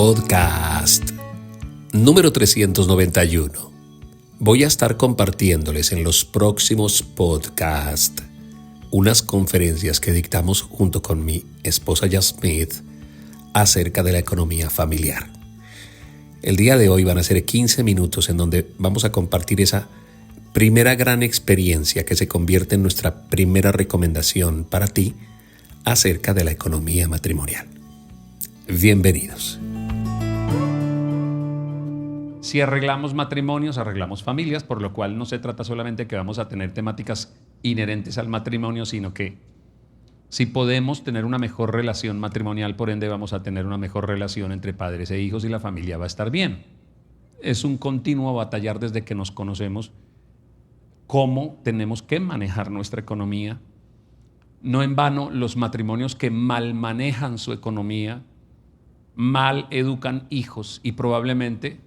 Podcast número 391. Voy a estar compartiéndoles en los próximos podcasts unas conferencias que dictamos junto con mi esposa Yasmith acerca de la economía familiar. El día de hoy van a ser 15 minutos en donde vamos a compartir esa primera gran experiencia que se convierte en nuestra primera recomendación para ti acerca de la economía matrimonial. Bienvenidos. Si arreglamos matrimonios, arreglamos familias, por lo cual no se trata solamente que vamos a tener temáticas inherentes al matrimonio, sino que si podemos tener una mejor relación matrimonial, por ende vamos a tener una mejor relación entre padres e hijos y la familia va a estar bien. Es un continuo batallar desde que nos conocemos cómo tenemos que manejar nuestra economía. No en vano, los matrimonios que mal manejan su economía, mal educan hijos y probablemente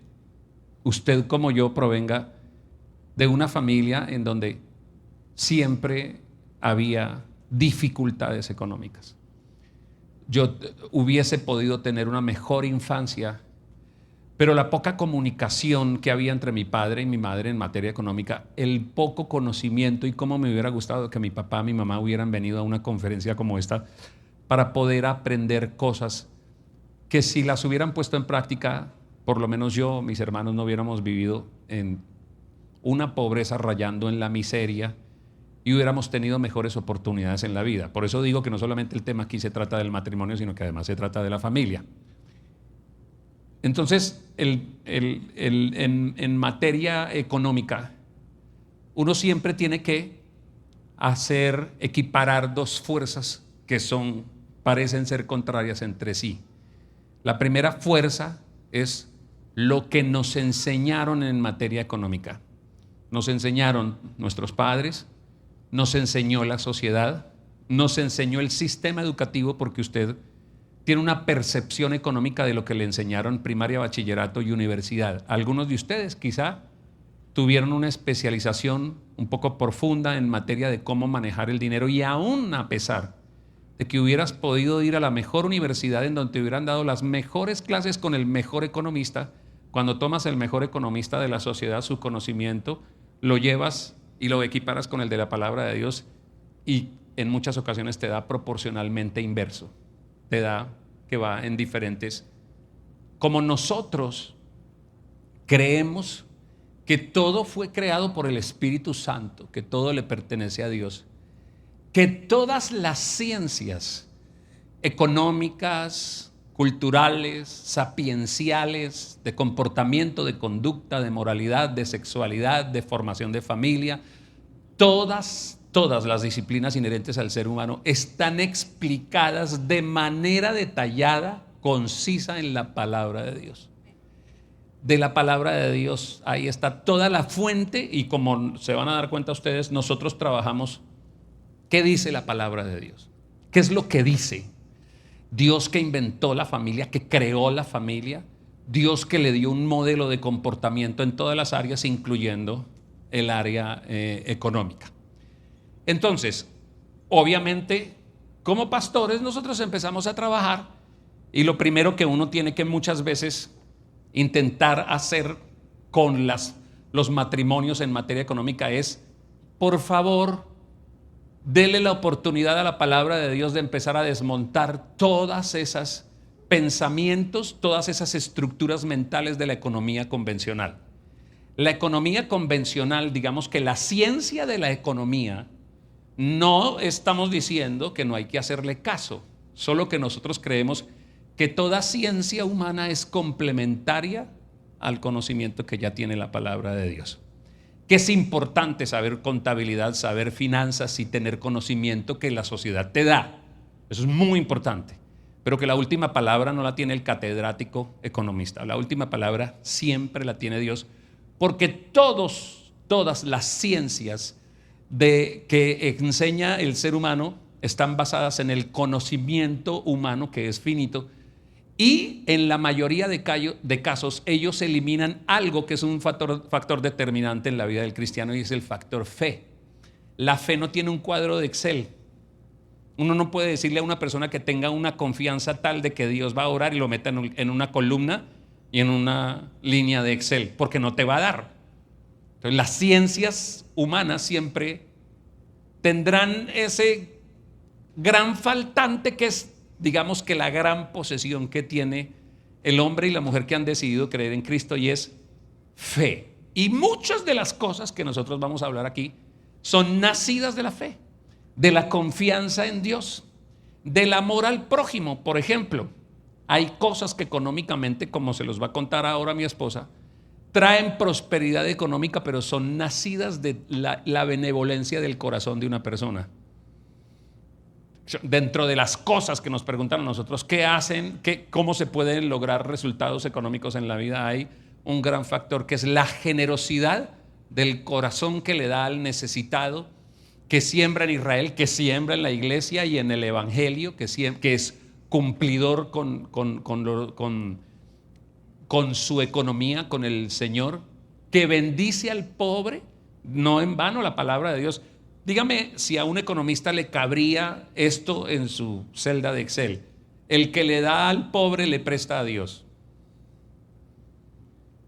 usted como yo provenga de una familia en donde siempre había dificultades económicas. Yo hubiese podido tener una mejor infancia, pero la poca comunicación que había entre mi padre y mi madre en materia económica, el poco conocimiento y cómo me hubiera gustado que mi papá y mi mamá hubieran venido a una conferencia como esta para poder aprender cosas que si las hubieran puesto en práctica, por lo menos yo, mis hermanos, no hubiéramos vivido en una pobreza rayando en la miseria y hubiéramos tenido mejores oportunidades en la vida. Por eso digo que no solamente el tema aquí se trata del matrimonio, sino que además se trata de la familia. Entonces, en materia económica, uno siempre tiene que equiparar dos fuerzas que parecen ser contrarias entre sí. La primera fuerza es lo que nos enseñaron en materia económica. Nos enseñaron nuestros padres, nos enseñó la sociedad, nos enseñó el sistema educativo, porque usted tiene una percepción económica de lo que le enseñaron primaria, bachillerato y universidad. Algunos de ustedes quizá tuvieron una especialización un poco profunda en materia de cómo manejar el dinero, y aún a pesar de que hubieras podido ir a la mejor universidad en donde te hubieran dado las mejores clases con el mejor economista, cuando tomas el mejor economista de la sociedad, su conocimiento, lo llevas y lo equiparas con el de la palabra de Dios, y en muchas ocasiones te da proporcionalmente inverso. Te da que va en diferentes. Como nosotros creemos que todo fue creado por el Espíritu Santo, que todo le pertenece a Dios, que todas las ciencias económicas, culturales, sapienciales, de comportamiento, de conducta, de moralidad, de sexualidad, de formación de familia, todas las disciplinas inherentes al ser humano están explicadas de manera detallada, concisa en la palabra de Dios. De la palabra de Dios, ahí está toda la fuente, y como se van a dar cuenta ustedes, nosotros trabajamos. ¿Qué dice la palabra de Dios? ¿Qué es lo que dice? Dios que inventó la familia, que creó la familia, Dios que le dio un modelo de comportamiento en todas las áreas, incluyendo el área económica. Entonces, obviamente, como pastores nosotros empezamos a trabajar, y lo primero que uno tiene que muchas veces intentar hacer con los matrimonios en materia económica es, por favor, dele la oportunidad a la palabra de Dios de empezar a desmontar todas esas pensamientos, todas esas estructuras mentales de la economía convencional. La economía convencional, digamos que la ciencia de la economía, no estamos diciendo que no hay que hacerle caso, solo que nosotros creemos que toda ciencia humana es complementaria al conocimiento que ya tiene la palabra de Dios. Que es importante saber contabilidad, saber finanzas y tener conocimiento que la sociedad te da. Eso es muy importante. Pero que la última palabra no la tiene el catedrático economista. La última palabra siempre la tiene Dios, porque todas las ciencias que enseña el ser humano están basadas en el conocimiento humano, que es finito. Y en la mayoría de casos ellos eliminan algo que es un factor determinante en la vida del cristiano, y es el factor fe. La fe no tiene un cuadro de Excel. Uno no puede decirle a una persona que tenga una confianza tal de que Dios va a orar y lo meta en una columna y en una línea de Excel, porque no te va a dar. Entonces, las ciencias humanas siempre tendrán ese gran faltante que es, digamos, que la gran posesión que tiene el hombre y la mujer que han decidido creer en Cristo, y es fe. Y muchas de las cosas que nosotros vamos a hablar aquí son nacidas de la fe, de la confianza en Dios, del amor al prójimo. Por ejemplo, hay cosas que económicamente, como se los va a contar ahora mi esposa, traen prosperidad económica, pero son nacidas de la benevolencia del corazón de una persona. Dentro de las cosas que nos preguntan a nosotros, ¿qué hacen? ¿Cómo se pueden lograr resultados económicos en la vida? Hay un gran factor que es la generosidad del corazón que le da al necesitado, que siembra en Israel, que siembra en la iglesia y en el evangelio, que es cumplidor con su economía, con el Señor, que bendice al pobre. No en vano la palabra de Dios. Dígame si a un economista le cabría esto en su celda de Excel: el que le da al pobre le presta a Dios.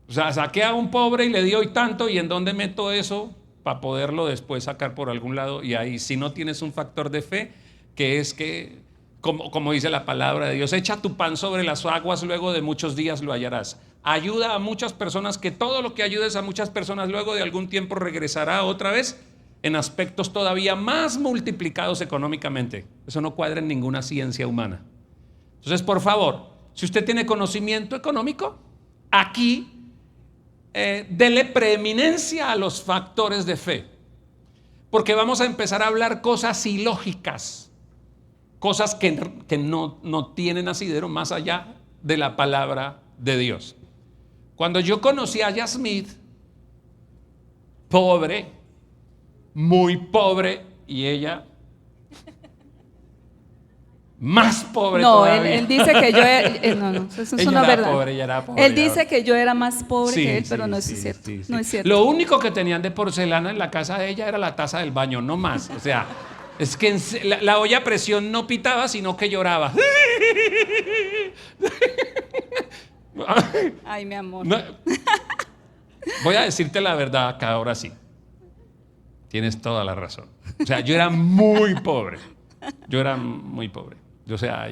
O sea, saqué a un pobre y le di hoy tanto, ¿y en dónde meto eso para poderlo después sacar por algún lado? Y ahí, si no tienes un factor de fe, que es que, como dice la palabra de Dios, echa tu pan sobre las aguas, luego de muchos días lo hallarás. Ayuda a muchas personas, que todo lo que ayudes a muchas personas luego de algún tiempo regresará otra vez en aspectos todavía más multiplicados económicamente. Eso no cuadra en ninguna ciencia humana. Entonces, por favor, si usted tiene conocimiento económico, aquí dele preeminencia a los factores de fe, porque vamos a empezar a hablar cosas ilógicas, cosas que no tienen asidero más allá de la palabra de Dios. Cuando yo conocí a Yasmith, pobre, muy pobre, y ella más pobre todavía. Él dice que yo no, eso es una verdad. Pobre, ella era pobre, él dice que yo era más pobre que él, pero no es cierto. Sí. No es cierto. Lo único que tenían de porcelana en la casa de ella era la taza del baño, no más. O sea, es que la olla a presión no pitaba, sino que lloraba. Ay, mi amor. No, voy a decirte la verdad acá ahora sí. Tienes toda la razón. O sea, yo era muy pobre. O sea,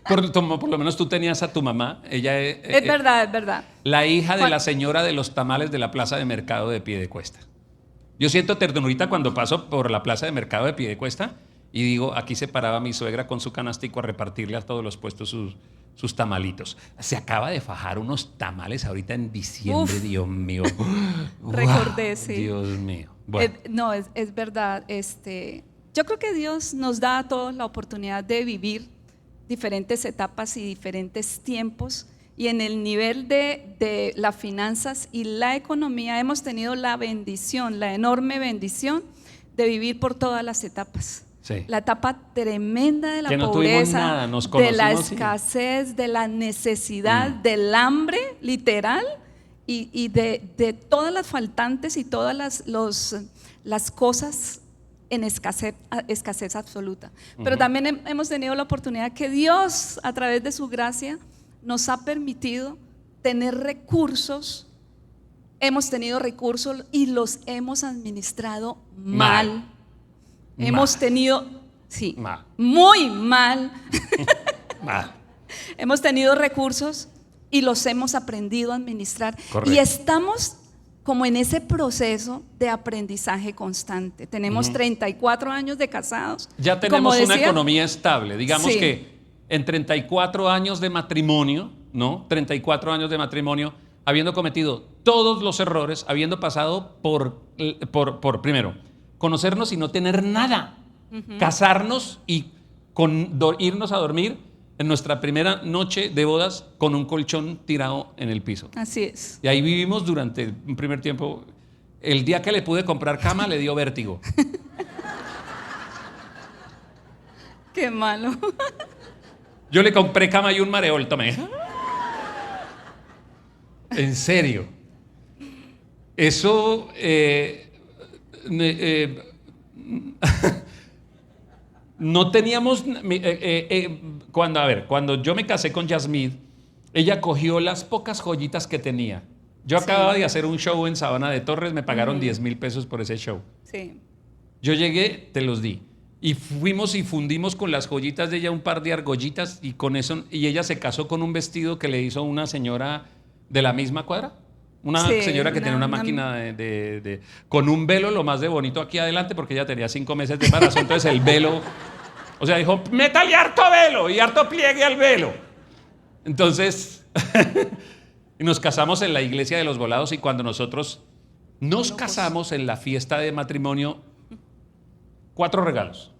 por lo menos tú tenías a tu mamá. Ella es verdad. La hija de la señora de los tamales de la plaza de mercado de Piedecuesta. Yo siento ternurita cuando paso por la plaza de mercado de Piedecuesta y digo, aquí se paraba mi suegra con su canastico a repartirle a todos los puestos sus tamalitos. Se acaba de fajar unos tamales ahorita en diciembre. Uf, Dios mío. Recordé, sí. Dios mío. Bueno. No, es verdad. Yo creo que Dios nos da a todos la oportunidad de vivir diferentes etapas y diferentes tiempos, y en el nivel de las finanzas y la economía hemos tenido la bendición, la enorme bendición de vivir por todas las etapas. Sí. La etapa tremenda de la que no pobreza, nada, nos de la conocimos, escasez, sí, de la necesidad, del hambre literal, y de todas las faltantes y todas las cosas en escasez absoluta. Pero también hemos tenido la oportunidad que Dios, a través de su gracia, nos ha permitido tener recursos. Hemos tenido recursos y los hemos administrado mal. Hemos tenido, sí, muy mal. Hemos tenido recursos y los hemos aprendido a administrar. Correcto. Y estamos como en ese proceso de aprendizaje constante. Tenemos 34 años de casados. Ya tenemos una economía estable. Digamos que en 34 años de matrimonio, ¿no? 34 años de matrimonio, habiendo cometido todos los errores, habiendo pasado por primero, conocernos y no tener nada, casarnos y irnos a dormir en nuestra primera noche de bodas con un colchón tirado en el piso. Así es. Y ahí vivimos durante un primer tiempo. El día que le pude comprar cama le dio vértigo. Qué malo. Yo le compré cama y un mareol, tomé. En serio. Eso No teníamos, cuando yo me casé con Yasmín, ella cogió las pocas joyitas que tenía. Yo acababa de hacer un show en Sabana de Torres, me pagaron 10,000 pesos por ese show. Sí. Yo llegué, te los di. Y fuimos y fundimos con las joyitas de ella un par de argollitas y con eso, y ella se casó con un vestido que le hizo una señora de la misma cuadra. Una señora que tenía una máquina con un velo lo más de bonito aquí adelante porque ella tenía 5 meses de embarazo, entonces el velo, o sea, dijo, métale harto velo y harto pliegue al velo. Entonces, y nos casamos en la iglesia de los Volados y cuando nosotros nos casamos en la fiesta de matrimonio, 4 regalos.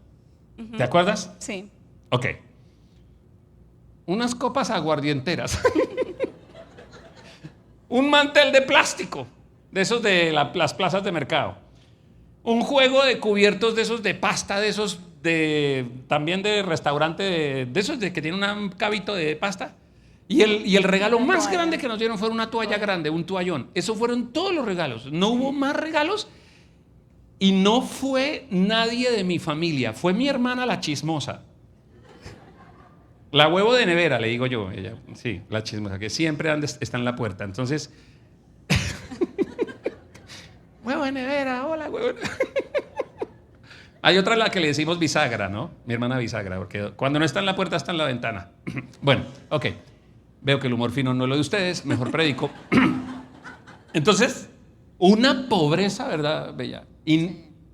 ¿Te acuerdas? Sí. Ok. Unas copas aguardienteras. Un mantel de plástico, de esos de las plazas de mercado. Un juego de cubiertos de esos de pasta, de esos también de restaurante, de esos de que tiene un cabito de pasta. Y el regalo más grande que nos dieron fue una toalla grande, un toallón. Esos fueron todos los regalos. No hubo más regalos y no fue nadie de mi familia. Fue mi hermana la chismosa. La huevo de nevera, le digo yo. Ella, sí, la chismosa, que siempre está en la puerta. Entonces, huevo de nevera, hola, huevo de nevera. Hay otra a la que le decimos bisagra, ¿no? Mi hermana bisagra, porque cuando no está en la puerta, está en la ventana. Bueno, ok. Veo que el humor fino no es lo de ustedes, mejor predico. Entonces, una pobreza, ¿verdad, Bella?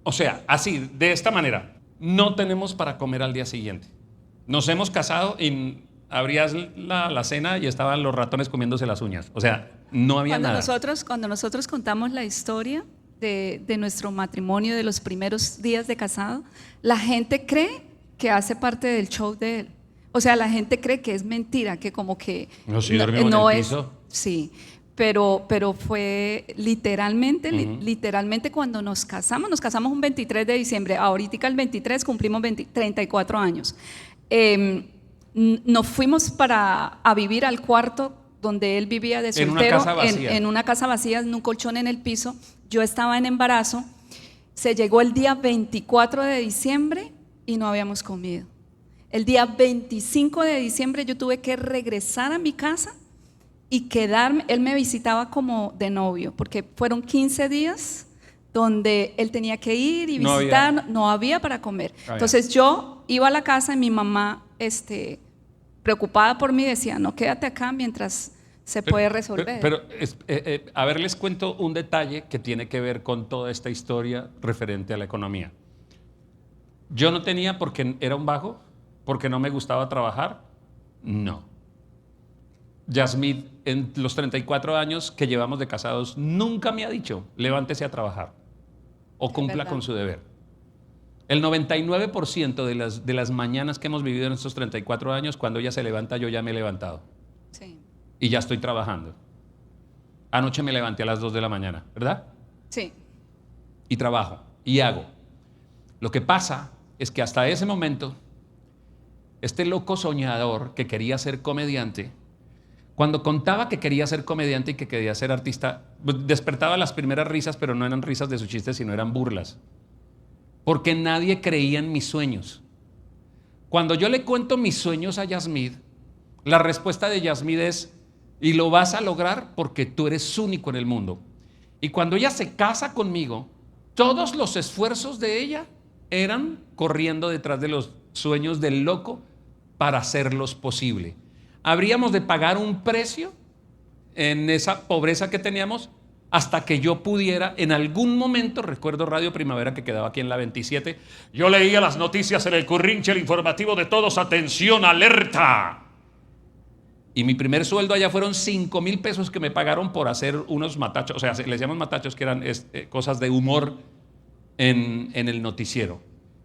O sea, así, de esta manera, no tenemos para comer al día siguiente. Nos hemos casado y abrías la cena y estaban los ratones comiéndose las uñas. O sea, no había nada. Cuando nosotros contamos la historia de nuestro matrimonio, de los primeros días de casado, la gente cree que hace parte del show de él. O sea, la gente cree que es mentira, que como que no, sí, no en el piso. Sí, pero fue literalmente cuando nos casamos un 23 de diciembre, ahorita el 23 cumplimos 34 años. Nos fuimos a vivir al cuarto donde él vivía de soltero, en una casa vacía, en un colchón en el piso. Yo estaba en embarazo, se llegó el día 24 de diciembre y no habíamos comido. El día 25 de diciembre yo tuve que regresar a mi casa y quedarme. Él me visitaba como de novio, porque fueron 15 días donde él tenía que ir y visitar, no había para comer. Entonces yo iba a la casa y mi mamá, preocupada por mí, decía, no, quédate acá mientras se puede resolver. Pero a ver, les cuento un detalle que tiene que ver con toda esta historia referente a la economía. Yo no tenía porque era un vago, porque no me gustaba trabajar, no. Yasmín, en los 34 años que llevamos de casados, nunca me ha dicho, levántese a trabajar o cumpla con su deber. El 99% de las mañanas que hemos vivido en estos 34 años, cuando ella se levanta, yo ya me he levantado. Sí. Y ya estoy trabajando. Anoche me levanté a las 2 de la mañana, ¿verdad? Sí. Y trabajo, y hago. Lo que pasa es que hasta ese momento, este loco soñador que quería ser comediante, cuando contaba que quería ser comediante y que quería ser artista, despertaba las primeras risas, pero no eran risas de sus chistes, sino eran burlas. Porque nadie creía en mis sueños. Cuando yo le cuento mis sueños a Yasmín, la respuesta de Yasmín es, y lo vas a lograr porque tú eres único en el mundo. Y cuando ella se casa conmigo, todos los esfuerzos de ella eran corriendo detrás de los sueños del loco para hacerlos posible. Habríamos de pagar un precio en esa pobreza que teníamos hasta que yo pudiera, en algún momento, recuerdo Radio Primavera que quedaba aquí en la 27, yo leía las noticias en el currinche, el informativo de todos, atención, alerta. Y mi primer sueldo allá fueron 5,000 pesos que me pagaron por hacer unos matachos, o sea, les llamamos matachos, que eran cosas de humor en el noticiero.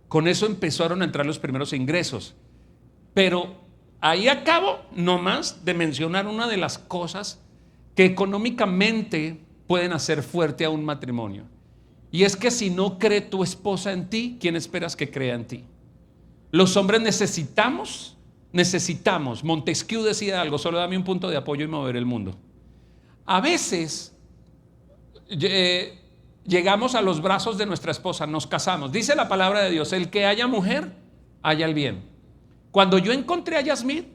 Con eso empezaron a entrar los primeros ingresos. Pero ahí acabo nomás de mencionar una de las cosas que económicamente pueden hacer fuerte a un matrimonio. Y es que si no cree tu esposa en ti, ¿quién esperas que crea en ti? Los hombres necesitamos. Montesquieu decía algo, solo dame un punto de apoyo y mover el mundo. A veces llegamos a los brazos de nuestra esposa, nos casamos. Dice la palabra de Dios, el que haya mujer, haya el bien. Cuando yo encontré a Yasmín,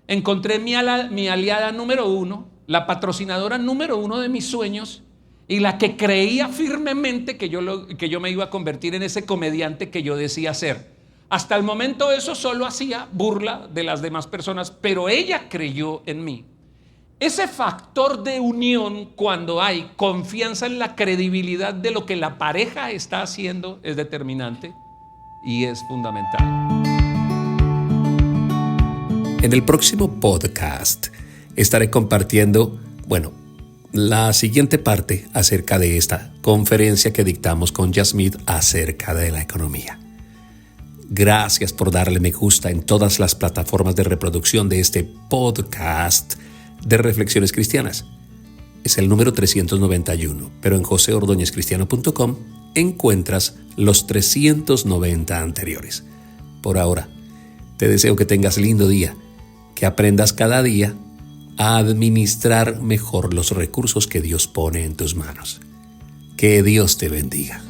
encontré mi aliada número 1, la patrocinadora número 1 de mis sueños y la que creía firmemente que yo me iba a convertir en ese comediante que yo decía ser. Hasta el momento eso solo hacía burla de las demás personas, pero ella creyó en mí. Ese factor de unión, cuando hay confianza en la credibilidad de lo que la pareja está haciendo, es determinante y es fundamental. En el próximo podcast estaré compartiendo, la siguiente parte acerca de esta conferencia que dictamos con Yasmín acerca de la economía. Gracias por darle me gusta en todas las plataformas de reproducción de este podcast de Reflexiones Cristianas. Es el número 391, pero en joseordonezcristiano.com encuentras los 390 anteriores. Por ahora, te deseo que tengas lindo día, que aprendas cada día a administrar mejor los recursos que Dios pone en tus manos. Que Dios te bendiga.